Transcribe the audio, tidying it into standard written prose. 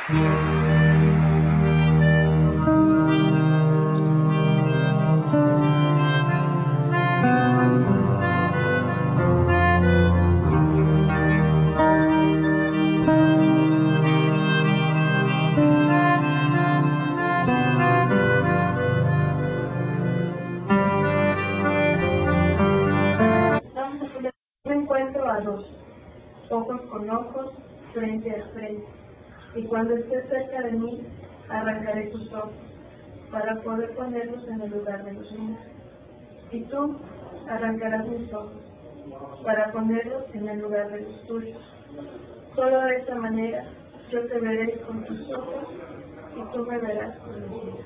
Me encuentro a dos, ojos con ojos, frente a frente, y cuando estés cerca de mí, arrancaré tus ojos, para poder ponerlos en el lugar de los míos. Y tú arrancarás mis ojos, para ponerlos en el lugar de los tuyos. Solo de esta manera yo te veré con tus ojos y tú me verás con los míos.